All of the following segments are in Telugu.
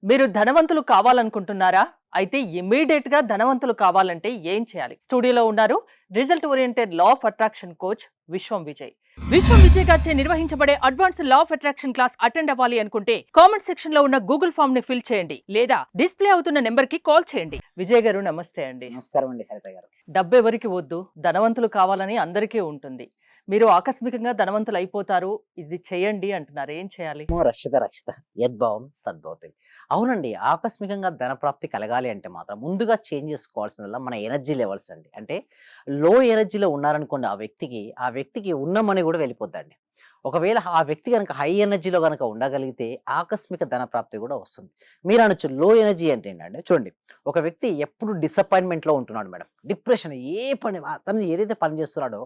మీరు ధనవంతులు కావాలనుకుంటున్నారా? అయితే ఇమ్మీడియేట్‌గా ధనవంతులు కావాలంటే ఏం చేయాలి? స్టూడియోలో ఉన్నారు result oriented law of attraction coach విశ్వం విజయ్. విశ్వం విజయ్ గారిచే నిర్వహించబడే advanced law of attraction class attend అవ్వాలి అనుకుంటే కామెంట్ సెక్షన్ లో ఉన్న గూగుల్ ఫామ్ ని ఫిల్ చేయండి లేదా డిస్ప్లే అవుతున్న నెంబర్ కి కాల్ చేయండి. విజయ్ గారు నమస్తే అండి. నమస్కారం అండి హరిత గారు. డబ్బు ఎవరికి వద్దు, ధనవంతులు కావాలని అందరికీ ఉంటుంది. మీరు ఆకస్మికంగా ధనవంతులు అయిపోతారు, ఇది చేయండి అంటున్నారు. ఏం చేయాలి? రక్షిత రక్షిత యద్భావం తద్భవతి. అవునండి. ఆకస్మికంగా ధనప్రాప్తి కలగాలి అంటే మాత్రం ముందుగా చేంజ్ చేసుకోవాల్సిందల్లా మన ఎనర్జీ లెవెల్స్ అండి. అంటే లో ఎనర్జీలో ఉన్నారనుకోండి ఆ వ్యక్తికి ఉన్న మనీ కూడా వెళ్ళిపోద్దండి. ఒకవేళ ఆ వ్యక్తి గనక హై ఎనర్జీలో గనక ఉండగలిగితే ఆకస్మిక ధనప్రాప్తి కూడా వస్తుంది. మీరు అనొచ్చు లో ఎనర్జీ అంటే ఏంటంటే చూడండి, ఒక వ్యక్తి ఎప్పుడు డిసప్పాయింట్‌మెంట్‌లో ఉంటున్నాడు మేడం. డిప్రెషన్ ఏ పని తను ఏదైతే పని చేస్తున్నాడో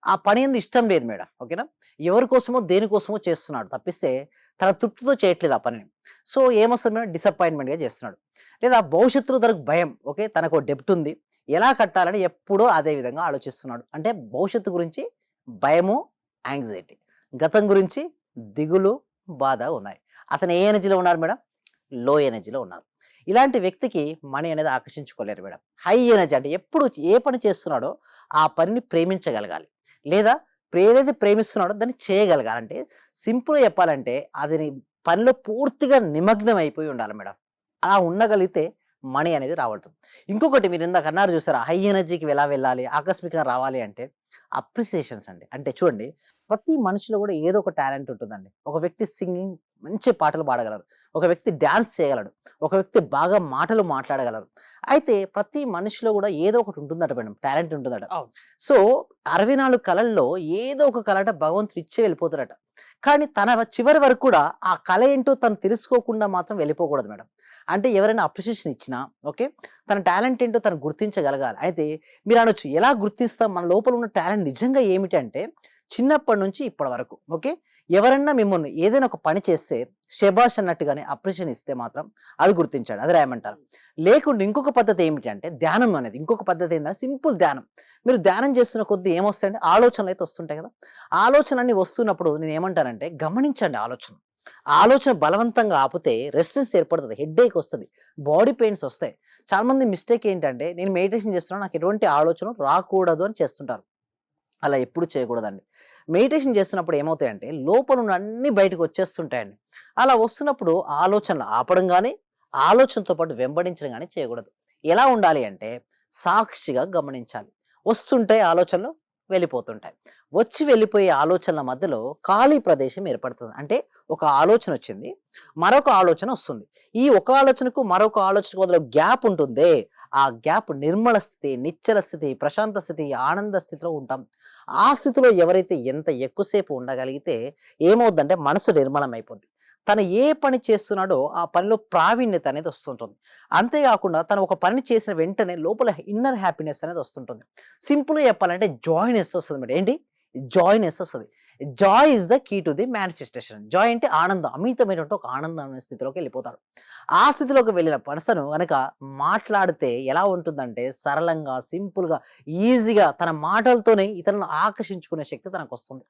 ఆ పని ఎందు ఇష్టం లేదు మేడం. ఓకేనా? ఎవరి కోసమో, దేనికోసమో చేస్తున్నాడు తప్పిస్తే తన తృప్తితో చేయట్లేదు ఆ పనిని. So, ఏమొస్తది madam? డిసప్పాయింట్‌మెంట్‌గా చేస్తున్నాడు. లేదా భవిష్యత్తులో తనకు భయం. ఓకే. తనకో డెబ్ట్ ఉంది. ఎలా కట్టాలని ఎప్పుడూ అదే విధంగా ఆలోచిస్తున్నాడు. అంటే భవిష్యత్తు గురించి భయము, యాంగ్జైటీ. గతం గురించి దిగులు, బాధ ఉన్నాయి. అతను ఏ ఎనర్జీలో ఉన్నారు మేడం? లో ఎనర్జీలో ఉన్నారు. ఇలాంటి వ్యక్తికి మనీ అనేది ఆకర్షించుకోలేరు మేడం. హై ఎనర్జీ అంటే ఎప్పుడు ఏ పని చేస్తున్నాడో ఆ పనిని ప్రేమించగలగాలి. లేదా ఏదైతే ప్రేమిస్తున్నాడో దాన్ని చేయగలగాలి. అంటే సింపుల్‌గా చెప్పాలంటే అది పనిలో పూర్తిగా నిమగ్నం అయిపోయి ఉండాలి మేడం. అలా ఉండగలిగితే మనీ అనేది రాబడుతుంది. ఇంకొకటి మీరు ఇందాక అన్నారు చూసారా? హై ఎనర్జీకి ఎలా వెళ్ళాలి? ఆకస్మికంగా రావాలి అంటే అప్రిసియేషన్స్ అండి. అంటే చూడండి, ప్రతి మనిషిలో కూడా ఏదో ఒక టాలెంట్ ఉంటుందండి. ఒక వ్యక్తి సింగింగ్ మంచి పాటలు పాడగలరు. ఒక వ్యక్తి డాన్స్ చేయగలడు. ఒక వ్యక్తి బాగా మాటలు మాట్లాడగలరు. అయితే ప్రతి మనిషిలో కూడా ఏదో ఒకటి ఉంటుందట మేడం. టాలెంట్ ఉంటుందట. అవును. సో, 64 కళల్లో ఏదో ఒక కళట భగవంతుడు ఇచ్చే వెళ్ళిపోతాడట. కానీ తన చివరి వరకు కూడా ఆ కళ ఏంటో తను తెలుసుకోకుండా మాత్రం వెళ్ళిపోకూడదు మేడం. అంటే ఎవరైనా అప్రిషియేషన్ ఇచ్చినా ఓకే. తన టాలెంట్ ఏంటో తను గుర్తించగలగాలి. అయితే మీరనొచ్చు ఎలా గుర్తిస్తాం? మన లోపల ఉన్న టాలెంట్ నిజంగా ఏమిటంటే చిన్నప్పటి నుంచి ఇప్పటి వరకు ఓకే. ఎవరన్నా మిమ్మల్ని ఏదైనా ఒక పని చేస్తే శభాష్ అన్నట్టుగానే అప్రిషియేషన్ ఇస్తే మాత్రం అది గుర్తించండి. అది రాయమంటారు. లేకుంటే ఇంకొక పద్ధతి ఏమిటి అంటే ధ్యానం అనేది. ఇంకొక పద్ధతి ఏంటంటే సింపుల్ ధ్యానం. మీరు ధ్యానం చేస్తున్న కొద్దీ ఏమొస్తాయంటే ఆలోచనలైతే వస్తుంటాయి కదా! ఆలోచనలన్నీ వస్తున్నప్పుడు నేనేమంటానంటే గమనించండి ఆలోచన. ఆలోచన బలవంతంగా ఆపితే రెస్ట్‌లెస్ ఏర్పడుతది. హెడ్‌ఏక్ వస్తది. బాడీ పెయిన్స్ వస్తాయి. చాలా మంది మిస్టేక్ ఏంటంటే నేను మెడిటేషన్ చేస్తున్నాను. నాకు ఎటువంటి ఆలోచన రాకూడదు అని చేస్తుంటారు. అలా ఎప్పుడు చేయకూడదండి. మెడిటేషన్ చేస్తున్నప్పుడు ఏమవుతాయంటే లోపలున్న అన్నీ బయటకు వచ్చేస్తుంటాయండి. అలా వస్తున్నప్పుడు ఆలోచనలు ఆపడం గాని, ఆలోచనతో పాటు వెంబడించడం గాని చేయకూడదు. ఎలా ఉండాలి అంటే సాక్షిగా గమనించాలి. వస్తుంటాయి ఆలోచనలు, వెళ్ళిపోతుంటాయి. వచ్చి వెళ్ళిపోయే ఆలోచనల మధ్యలో ఖాళీ ప్రదేశం ఏర్పడుతుంది. అంటే ఒక ఆలోచన వచ్చింది. మరొక ఆలోచన వస్తుంది. ఈ ఒక ఆలోచనకు మరొక ఆలోచనకు మధ్యలో గ్యాప్ ఉంటుందే, ఆ గ్యాప్ నిర్మల స్థితి, నిశ్చల స్థితి, ప్రశాంత స్థితి, ఆనంద స్థితిలో ఉంటాం. ఆ స్థితిలో ఎవరైతే ఎంత ఎక్కువసేపు ఉండగలిగితే ఏమవుద్దంటే మనసు నిర్మలమైపోద్ది. తను ఏ పని చేస్తున్నాడో ఆ పనిలో ప్రావీణ్యత అనేది వస్తుంటుంది. అంతేగాకుండా తను ఒక పని చేసిన వెంటనే లోపల ఇన్నర్ హ్యాపీనెస్ అనేది వస్తుంటుంది. సింపుల్‌గా చెప్పాలంటే జాయ్‌నెస్ వస్తది మేడం. ఏంటి? జాయ్‌నెస్ వస్తది. Joy is the key to the manifestation. Joy అంటే ఆనందం. అమితమైనటువంటి ఒక ఆనందమైన స్థితిలోకి వెళ్ళిపోతాడు. ఆ స్థితిలోకి వెళ్ళిన పర్సన్ గనక మాట్లాడితే ఎలా ఉంటుందంటే సరళంగా, సింపుల్‌గా, ఈజీగా తన మాటలతోనే ఇతరులను ఆకర్షించుకునే శక్తి తనకొస్తుంది.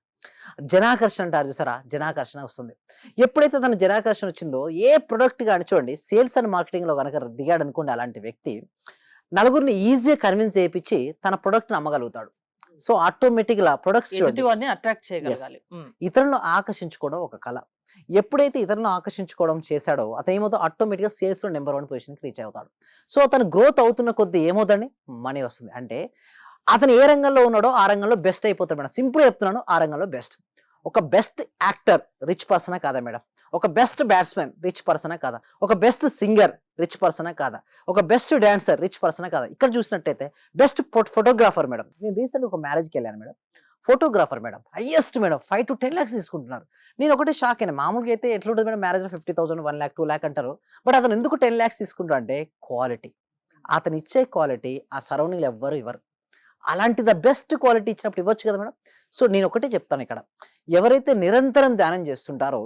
జనాకర్షణ అంటారు చూసారా? జనాకర్షణ వస్తుంది. ఎప్పుడైతే తన జనాకర్షణ వచ్చిందో ఏ ప్రొడక్ట్ గాని చూడండి, సేల్స్ అండ్ మార్కెటింగ్‌లో గనక దిగాడనుకోండి అలాంటి వ్యక్తి, నలుగురిని ఈజీగా కన్విన్స్ చేపిచ్చి తన ప్రొడక్ట్‌ని అమ్మగలుగుతాడు. సో, ఆటోమేటిక్‌గా ప్రొడక్ట్స్ ఎదుటి చూడండి. వారిని అట్రాక్ట్ యెస్. చేయగలగాలి. హ్మ్. ఇతరులను ఆకర్షించుకోవడం ఒక కళ. ఎప్పుడైతే ఇతరులను ఆకర్షించుకోవడం చేశాడో అతనేమవుతాడు ఆటోమేటిక్‌గా సేల్స్‌లో నంబర్ 1 పొజిషన్‌కి రీచ్ అవుతాడు. సో, అతను గ్రోత్ అవుతున్న కొద్దీ ఏమవుతండి? మనీ వస్తుంది. అంటే అతను ఏ రంగంలో ఉన్నాడో ఆ రంగంలో బెస్ట్ అయిపోతాడు మేడం. సింపుల్‌గా చెప్తున్నాను ఆ రంగంలో బెస్ట్. ఒక బెస్ట్ యాక్టర్ రిచ్ పర్సనా కాదా మేడం? ఒక బెస్ట్ బ్యాట్స్‌మన్ రిచ్ పర్సనా కాదా? ఒక బెస్ట్ సింగర్ రిచ్ పర్సనా కాదా? ఒక బెస్ట్ డాన్సర్ రిచ్ పర్సనా కాదా? ఇక్కడ చూసినట్టయితే బెస్ట్ ఫోటోగ్రాఫర్ మేడం. నేను రీసెంట్‌గా ఒక మ్యారేజ్‌కెళ్ళాను madam. Photographer madam. Highest madam 5-10 lakhs తీసుకుంటున్నారు. నేను ఒకటే షాక్ అయినా. మామూలుగా అయితే ఎట్లుంటది మేడం మ్యారేజ్‌లో 50,000, 1,00,000, 2,00,000 అంటారు. బట్ అతను ఎందుకు 10 లాక్స్ తీసుకుంటాడు అంటే క్వాలిటీ. అతను ఇచ్చే క్వాలిటీ ఆ సరౌండింగ్‌లో ఎవ్వరు ఇవ్వరు. అలాంటి ద బెస్ట్ క్వాలిటీ ఇచ్చినప్పుడు ఇవ్వచ్చు కదా మేడం. సో, నేను ఒకటే చెప్తానిక్కడ. ఎవరైతే నిరంతరం ధ్యానం చేస్తుంటారో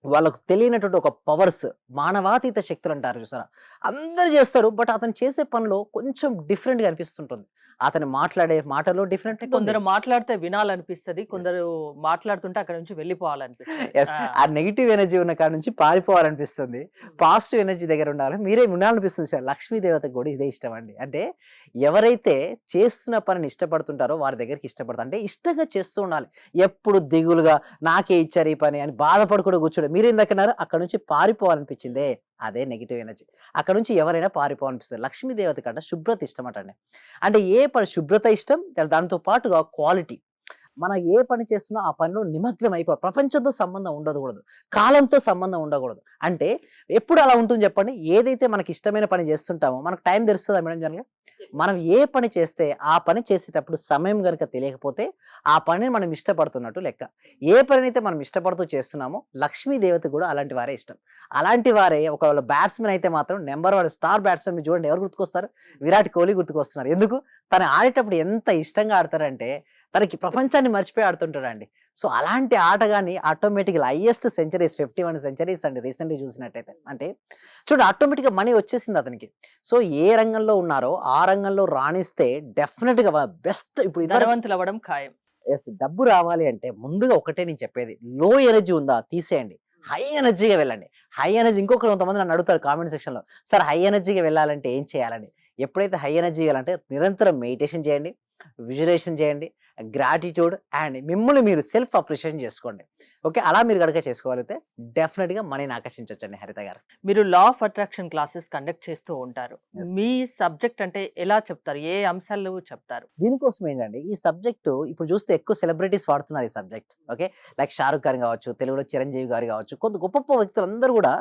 వాళ్ళకు తెలియనటువంటి ఒక పవర్స్, మానవాతీత శక్తులంటారు చూసారా? అందరూ జేస్తారు. బట్ అతను చేసే పనిలో కొంచెం డిఫరెంట్‌గా అనిపిస్తుంటుంది. అతను మాట్లాడే మాటలో డిఫరెంట్ కొందరు మాట్లాడితే వినాలనిపిస్తది. కొందరు మాట్లాడుతుంటే అక్కడి నుంచి వెళ్ళిపోవాలనిపిస్తది. యెస్. ఆ! ఆ నెగెటివ్ ఎనర్జీ ఉన్న కాడ నుంచి పారిపోవాలనిపిస్తుంది. పాజిటివ్ ఎనర్జీ దగ్గర ఉండాలి. మీరే వినాలనిపిస్తుంది సార్. లక్ష్మీ దేవతకి కూడా ఇదే ఇష్టమండి. అంటే ఎవరైతే చేస్తున్న పనిని ఇష్టపడుతుంటారో వారి దగ్గరికి ఇష్టపడతారు. అంటే ఇష్టంగా చేస్తూ ఉండాలి. ఎప్పుడు దిగులుగా నాకే ఇచ్చారు ఈ పని అని బాధపడకుండా కూర్చోడు. మీరేందకన్నారు అక్కడి నుంచి పారిపోవాలనిపించిందే. అదే నెగెటివ్ ఎనర్జీ. అక్కడి నుంచి ఎవరైనా పారిపోవాలనిపిస్తది. లక్ష్మీ దేవత కంట శుభ్రత ఇష్టమటండి. అంటే ఏ పని శుభ్రత ఇష్టం, దాంతో పాటుగా క్వాలిటీ. మనం ఏ పని చేస్తున్నా ఆ పనిలో నిమగ్నం అయిపోవాలి. ప్రపంచంతో సంబంధం ఉండకూడదు. కాలంతో సంబంధం ఉండకూడదు. అంటే ఎప్పుడు అలా ఉంటుంది చెప్పండి? ఏదైతే మనకి ఇష్టమైన పని చేస్తుంటామో మనకు టైం తెలుస్తదా మేడం జనరల్‌గా? మనం ఏ పని చేస్తే ఆ పని చేసేటప్పుడు సమయం గనుక తెలియకపోతే ఆ పనిని మనం ఇష్టపడుతున్నట్టు లెక్క. ఏ పనినైతే మనం ఇష్టపడుతూ చేస్తున్నామో లక్ష్మీ దేవతకి కూడా అలాంటి వారే ఇష్టం. అలాంటి వారే ఒకవేళ బ్యాట్స్‌మన్ అయితే మాత్రం నంబర్ 1 స్టార్ బ్యాట్స్‌మన్ మీరు చూడండి ఎవరు గుర్తుకొస్తారు? విరాట్ కోహ్లీ గుర్తుకొస్తున్నారు. ఎందుకు? తను ఆడేటప్పుడు ఎంత ఇష్టంగా ఆడతారంటే తనకి ప్రపంచాన్ని మర్చిపోయి ఆడుతుంటాడండి. సో, అలాంటి ఆటగాన్ని ఆటోమేటిక్‌గా హైయెస్ట్ సెంచరీస్ 51 సెంచరీస్ అండి రీసెంట్‌గా చూసినట్టయితే. అంటే చూడండి ఆటోమేటిక్‌గా మనీ వచ్చేసింది అతనికి. సో, ఏ రంగంలో ఉన్నారో ఆ రంగంలో రాణిస్తే డెఫినిట్‌గా బెస్ట్ ఇప్పుడు ఇదివరకు ధనవంతులవ్వడం ఖాయం. యెస్. డబ్బు రావాలి అంటే ముందుగా ఒకటే నేను చెప్పేది. లో ఎనర్జీ ఉందా తీసేయండి. హై ఎనర్జీ‌గా వెళ్ళండి. హై ఎనర్జీ ఇంకొకరు కొంతమంది నన్ను అడుగుతారు కామెంట్ సెక్షన్‌లో. సార్ హై ఎనర్జీ‌గా వెళ్ళాలంటే ఏం చేయాలని? ఎప్పుడైతే హై ఎనర్జీ ఎళ్ళాలంటే నిరంతరం మెడిటేషన్ చేయండి. విజువలైజేషన్ చేయండి. గ్రాటిట్యూడ్ అండ్ మిమ్మల్ని మీరు సెల్ఫ్ అప్రిషియేషన్ చేసుకోండి. ఓకే. అలా మీరు గనక చేసుకోగలిగితే డెఫినిట్‌గా మనీని ఆకర్షించొచ్చండి హరిత గారు. మీరు law of attraction classes conduct చేస్తూ ఉంటారు. యెస్. మీ సబ్జెక్ట్ అంటే ఎలా చెప్తారు? ఏ అంశాలు చెప్తారు? దీనికోసం ఏంటంటే ఈ సబ్జెక్టు ఇప్పుడు చూస్తే ఎక్కువ సెలబ్రిటీస్ వాడుతున్నారు ఈ subject. Okay. Like 'Shahrukh Khan' గావచ్చు, తెలుగులో 'చిరంజీవి' గారు గావచ్చు, కొంత గొప్ప గొప్ప వ్యక్తులందరూ గూడా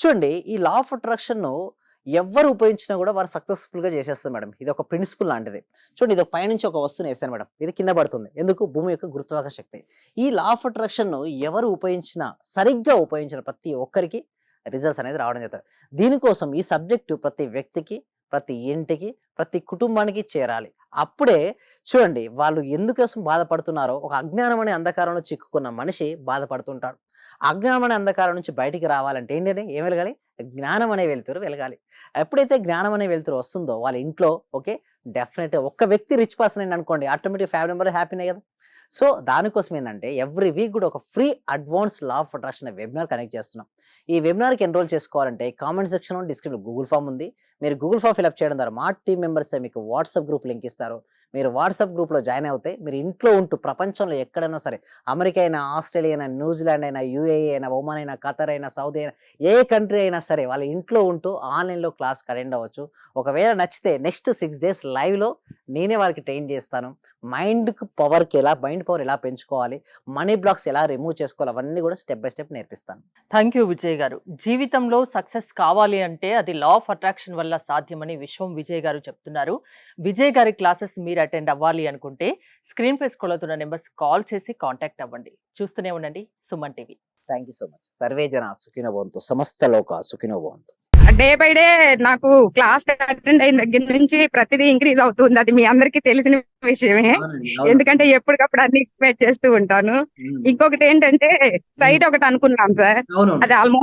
చూడండి ఈ లా ఆఫ్ అట్రాక్షన్‌ను ఎవ్వరు ఉపయోగించినా గూడా వారు సక్సెస్‌ఫుల్‌గా చేసేస్తారు మేడం. ఇదొక ప్రిన్సిపల్ లాంటిది. చూడండి ఇది పైనుంచి ఒక వస్తువుని ఏసాను మేడం. ఇది కింద పడుతుంది. ఎందుకు? భూమి యొక్క గురుత్వాకర్షణ శక్తి. ఈ లా ఆఫ్ అట్రాక్షన్‌ను ఎవరు ఉపయోగించినా, సరిగ్గా ఉపయోగించిన ప్రతి ఒక్కరికి రిజల్ట్స్ అనేది రావడం జరుగుతది. దీనికోసం ఈ సబ్జెక్టు ప్రతి వ్యక్తికి, ప్రతి ఇంటికి, ప్రతి కుటుంబానికి చేరాలి. అప్పుడే చూడండి వాళ్ళు ఎందుకోసం బాధపడుతున్నారో ఒక అజ్ఞానం అనే అంధకారంలో చిక్కుకున్న మనిషి బాధపడుతుంటాడు. అజ్ఞానం అనే అంధకారం నుంచి బయటికి రావాలంటే ఏంటంటే ఏం వెలగాలి? జ్ఞానం అనే వెలుతురు వెలగాలి. ఎప్పుడైతే జ్ఞానం అనే వెలుతురు వస్తుందో వాళ్ళ ఇంట్లో ఓకే. డెఫినెట్‌గా ఒక్క వ్యక్తి రిచ్ పర్సన్ అయిందనుకోండి ఆటోమేటిక్‌గా ఫ్యామిలీ మెంబర్ హ్యాపీనే గదా! సో, దానికోసం ఏందంటే ఎవ్రీ వీక్ గూడా ఒక free advance law of attraction అనే వెబినార్ కనెక్ట్ చేస్తున్నాం. ఈ వెబినార్‌కి ఎన్రోల్ చేసుకోవాలంటే కామెంట్ సెక్షన్‌లో డిస్క్రిప్షన్‌లో గూగుల్ ఫార్మ్ ఉంది. మీరు గూగుల్ ఫార్మ్ ఫిలప్ చేయడం ద్వారా మా టీమ్ మెంబర్సే మీకు వాట్సాప్ గ్రూప్ లింక్ ఇస్తారు. మీరు వాట్సాప్ గ్రూప్‌లో జాయిన్ అవుతే మీరు ఇంట్లో ఉంటూ ప్రపంచంలో ఎక్కడైనా సరే అమెరికా అయినా, ఆస్ట్రేలియా అయినా, న్యూజిలాండ్ అయినా, యూఏఈ అయినా, ఒమాన్ అయినా, ఖతర్ అయినా, సౌదీ అయినా ఏ కంట్రీ అయినా సరే వాళ్ళ ఇంట్లో ఉంటూ ఆన్‌లైన్‌లో క్లాస్‌కి అటెండ్ అవ్వచ్చు. ఒకవేళ నచ్చితే నెక్స్ట్ 6 డేస్ లైవ్‌లో నేనే వారికి ట్రైన్ చేస్తాను. మైండ్ పవర్ ఎలా పెంచుకోవాలి, మనీ బ్లాక్స్ ఎలా రిమూవ్ చేసుకోవాలి అవన్నీ గూడా స్టెప్ బై స్టెప్ నేర్పిస్తాను. థ్యాంక్ యూ విజయ్ గారు. జీవితంలో సక్సెస్ కావాలి అంటే అది లా ఆఫ్ అట్రాక్షన్ వల్ల సాధ్యమని విశ్వం విజయ్ గారు చెప్తున్నారు. విజయ్ గారి క్లాసెస్ మీరు అటెండ్ అవ్వాలి అనుకుంటే స్క్రీన్ పై స్క్రోల్ అవుతున్న నెంబర్స్ కాల్ చేసి కాంటాక్ట్ అవ్వండి. చూస్తూనే ఉండండి Suman TV. Thank you so much. Survey జన సుఖినో భవంతు. సమస్త లోక సుఖినో భవంతు. డే బై డే నాకు క్లాస్ అటెండ్ అయిన దగ్గర నుంచి ప్రతిదీ ఇంక్రీజ్ అవుతుంది. అది మీ అందరికీ తెలిసిన విషయమే. అవునండి. అవును. ఎందుకంటే ఎప్పటికప్పుడు అన్ని ఎక్స్పెక్ట్ చేస్తూ ఉంటాను. హ్మ్. ఇంకొకటి ఏంటంటే సైట్ ఒకటి అనుకున్నాం సార్. అవునవును. అది ఆల్మోస్ట్